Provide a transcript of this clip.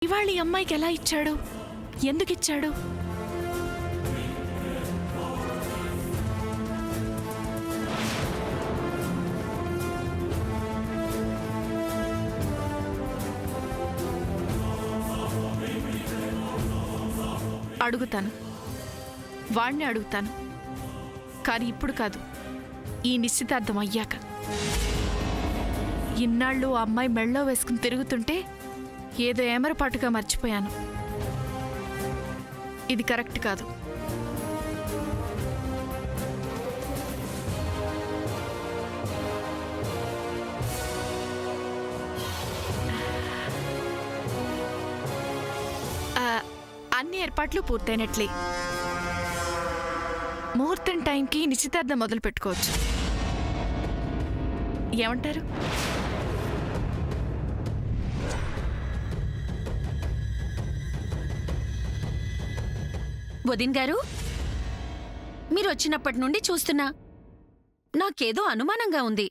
ఇవాళ ఈ అమ్మాయికి ఎలా ఇచ్చాడు? ఎందుకిచ్చాడు? అడుగుతాను, వాణ్ణి అడుగుతాను. కానీ ఇప్పుడు కాదు, ఈ నిశ్చితార్థం అయ్యాక. ఇన్నాళ్ళు ఆ అమ్మాయి మెళ్ళో వేసుకుని తిరుగుతుంటే ఏదో ఏమరపాటుగా మర్చిపోయాను. ఇది కరెక్ట్ కాదు. అన్ని ఏర్పాట్లు పూర్తయినట్లే. ముహూర్తం టైంకి నిశ్చితార్థం మొదలు పెట్టుకోవచ్చు. ఏమంటారు? వదిన్ గారు, మీరు వచ్చినప్పటి నుండి చూస్తున్నా నాకేదో అనుమానంగా ఉంది.